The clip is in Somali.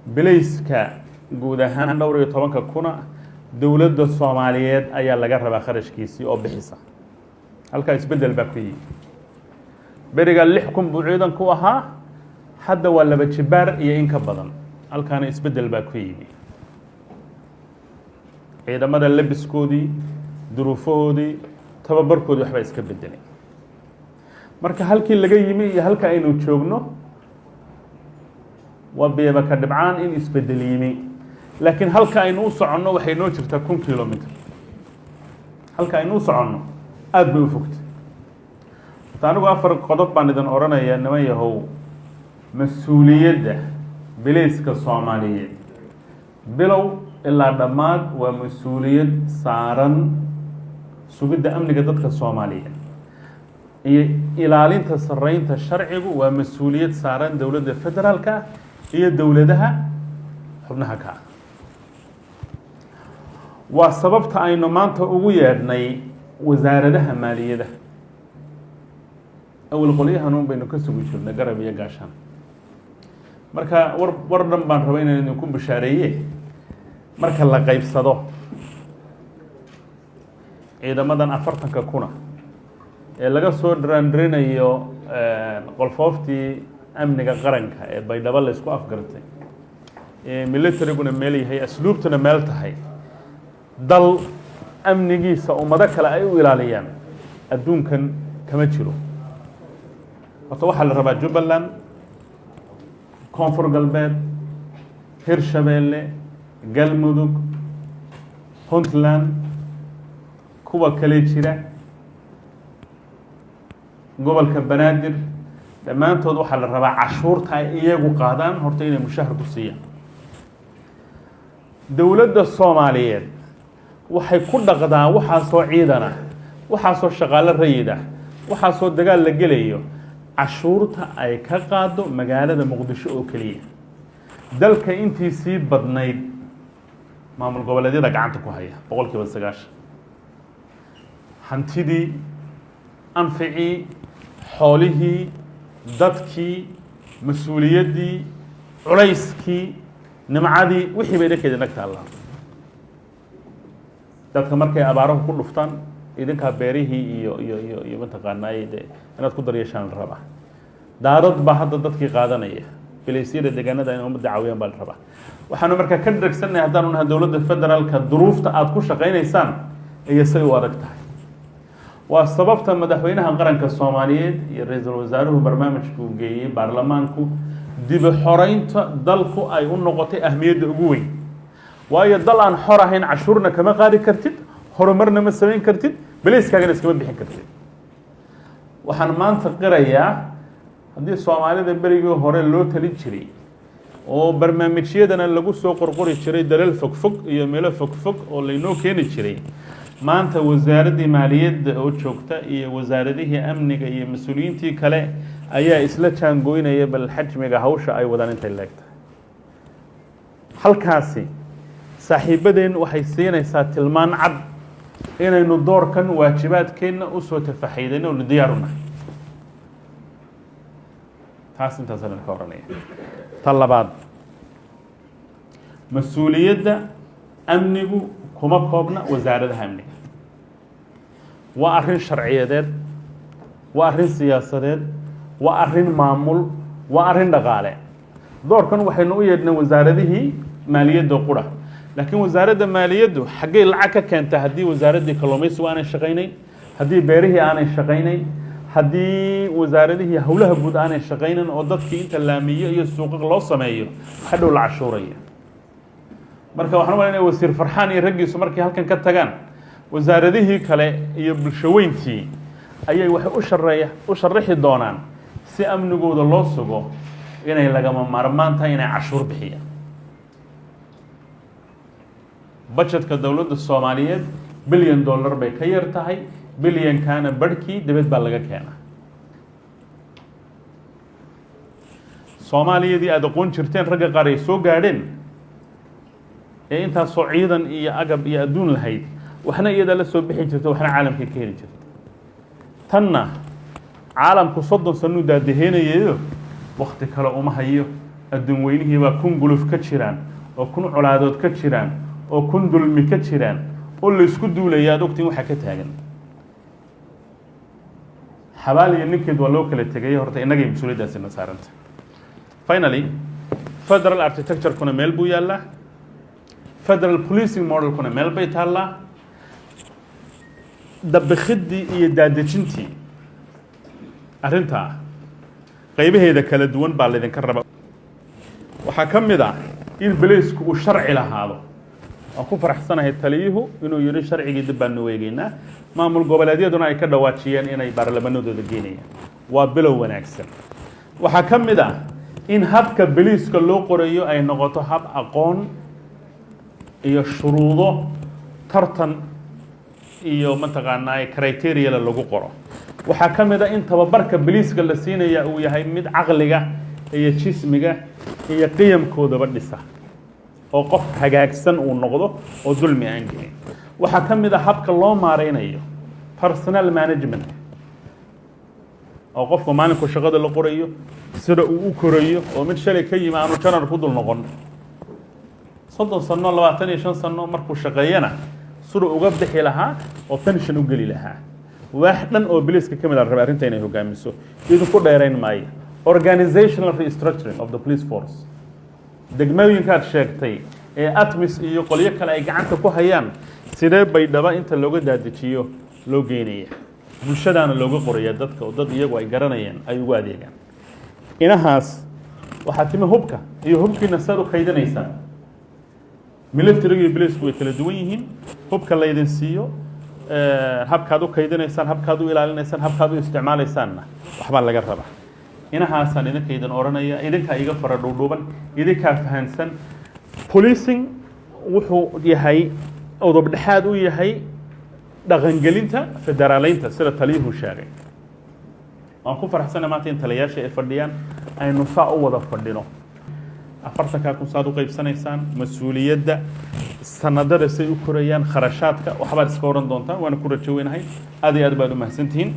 بليسكا جودهان دوري طبعا كنا دولة الصوماليات أي اللي جرب خارج كيسي أو بحصة هل كان يتبدل بقية برجع اللي حكم بعيدا كوها حد ولا بتشبر ينك بدن هل كان يتبدل بقية إذا ماذا اللبس كودي ظروفودي تببر كودي وحبا يسكبدني marka halkii laga yimi iyo halka aynu joogno wabiba ka dhibcaan in isbedel yimi laakiin halka aynu u soconno waxay noo jirtaa 1 kilometer halka aynu u soconno aad bay u fogtay taanigu afar qodob baan idin oranayaa niman yahow mas'uuliyadda bilayska Soomaaliyeed bilow ilaa dhamaad waa mas'uuliyad saaran sugidda amniga dadka Soomaaliyeed ilaalinta sarreynta sharcigu waa mas'uuliyad saaran dawladda federaalka iyo dawladaha xubnaha ka waa sababta aynu maanta ugu yeedhnay wasaaradaha maaliyadda awal qoliyahan baynu ka sugi jirnay garab iyo gaashaan marka war dhan baan rabaa inaan idinku bishaareeye marka la qaybsado ciidamadan 40 kuna ee laga soo diraandrinayo qolfooftii amniga qaranka ee baydhabo la isku afgartay ee militariguna meel yahay asluubtuna meel tahay dal amnigiisa ummado kale ay u ilaaliyaan adduunkan kama jiro waxa waxa la rabaa Jubbaland Koonfur Galbeed Hirshabeelle Galmudug Puntland kuwa kale jira gobolka Banaadir dhammaantood waxa la rabaa cashuurta ay iyagu qaadaan horta inay mushahar ku siiyaan dawladda Soomaaliyeed waxay ku dhaqdaa waxa soo ciidana waxa soo shaqaale rayida waxa soo dagaal la gelayo cashuurta ay ka qaado magaalada Muqdisho oo kaliya dalka intii sii badnayd maamul goboleedyada gacanta ku haya 9% hantidii anficii xoolihii dadkii mas'uuliyadii culayskii nimcadii wixii bay dhakeeda nagta Allah dadka markay abaaraha ku dhuftaan idinka beerihii iyo mataqaanay inaad ku daryeeshaan raba daarad ba hadda dadkii qaadanaya bilaysiyada deegaanada in ummadda caawiyaan baa raba waxaanu markaa ka dhagsanay hadaan unahay dawladda federaalka duruufta aad ku shaqeynaysaan iyo say u adag tahay waa sababta madaxweynaha qaranka Soomaaliyeed iyo ra'iisul wasaaruhu barnaamijku geeyay baarlamaanku dib u xoreynta dalku ay u noqotay ahmiyadda ugu weyn waayo dal aan xor ahayn cashuurna kama qaadi kartid horumarna ma sameyn kartid bilayskaagana iska bixin kartid waxaan maanta qirayaa haddii Soomaalida berigii hore loo talin jiray oo barnaamijyadana lagu soo qorqori jiray dalal fog iyo meelo fog oo laynoo keeni jiray maanta wasaaradda maaliyadda oo joogta iyo wasaaradihii amniga iyo mas'uuliyiintii kale ayaa isla jaangoynaya bal xajmiga hawsha ay wadaan intay leegtahay halkaasi saaxiibadeen waxay siinaysaa tilmaan cad inaynu doorkan waajibaadkeena u soo tafaxeydayno oo diyaar u nahay taas intaas aan ka waranaya talabaad mas'uuliyadda amnigu kuma koobna wasaaradaha amniga waa arrin sharciyadeed waa arrin siyaasadeed waa arrin maamul waa arrin dhaqaale doorkan waxaynu u yeedhnay wasaaradihii maaliyadda qura laakiin wasaaradda maaliyaddu xaggee lacag ka keenta haddii wasaaradii kalluumaysigu aanay shaqaynayn haddii beerihii aanay shaqaynayn haddii wasaaradihii howlaha guud aanay shaqaynayn oo dadkii inta laamiyo iyo suuqa loo sameeyo hadhow la cashuuraya marka waxaan u leeyahay wasiir Farxaan iyo raggiisu markay halkan ka tagaan wasaaradihii kale iyo bulshaweyntii ayay waxay u sharaxi doonaan si amnigooda loo sugo inay lagama maarmaan tahay inay cashuur bixiyaan budgetka dawladda Soomaaliyeed $1 billion bay ka yar tahay billion kana barkii dibad baa laga keenaa Soomaaliyadii aad aqoon jirteen ragga qaar ay soo gaadheen ee inta soo ciidan iyo agab iyo adduun lahayd waxna iyada la soo bixin jirtay waxna caalamka ka heli jirtay tanna caalamku 30 sano daadaheenayo waqti kale uma hayo adduun weynihii baa kun guluf ka jiraan oo kun colaadood ka jiraan oo kun dulmi ka jiraan oo la isku duulaya aad ogtiin waxa ka taagan xabaal iyo ninkeed waa loo kala tegay horta inagay mas'uuliyadaasi na saaranta finally federal architecture kuna meel buu yaallaa federal policing model kuna meel bay taallaa dabakhiddii iyo daadejintii arrintaa qaybaheeda kala duwan baa laydinka raba waxaa ka mid ah in baleysku uu sharci lahaado waan ku faraxsanahay taliyuhu inuu yidhi sharcigii dib baanu eegaynaa maamul goboleedyaduna ay ka dhawaajiyeen inay baarlamanadooda geynayaan waa bilow wanaagsan waxaa ka mid ah in habka baliiska loo qorayo ay noqoto hab aqoon iyo shuruudo tartan iyo mataqaanaa criteria lagu qoro waxaa ka mid ah in tababarka baliiska la siinaya uu yahay mid caqliga iyo jismiga iyo qiyamkoodaba dhisa oo qof hagaagsan uu noqdo oo dulmi aan gelin waxaa ka mid ah habka loo maareynayo personal management oo qofka maalinku shaqada la qorayo sida uu u korayo oo mid shalay ka yimi aanu janar ku dul noqon 30 sano 25 sano markuu shaqeeyana sida uga bixi lahaa oo pension u geli lahaa wax dhan oo baliiska ka mid ah raba arrinta inay hogaamiso idinku dheerayn maayo organizational restructuring of the police force degmooyinkaad sheegtay ee atmis iyo qolyo kale ay gacanta ku hayaan sidee bay dhaba inta looga daadajiyo loo geynaya bulshadaana looga qoraya dadka oo dad iyagu ay garanayaan ay ugu adeegaan inahaas waxaa timi hubka iyo hubkiina saad u kaydinaysaan military iyo baliisku way kala duwan yihiin hubka laydin siiyo habkaad u kaydinaysaan habkaad u ilaalinaysaan habkaad u isticmaalaysaanna waxbaa laga rabaa inahaasaan idinka idin oranaya idinkaa iga fara dhuudhuuban idinkaa fahansan policing wuxuu yahay udub dhexaad u yahay dhaqangelinta federaaleynta sida taliyuhu sheegay waan ku faraxsanahay maanta in taliyayaasha ay fadhiyaan aynu saa u wada fadhino 40 kun saad u qaybsanaysaan mas-uuliyadda sanadada say u korayaan kharashaadka waxbaad iska oran doontaan waana ku rajo weynahay aad iyo aad baad u mahadsantihiin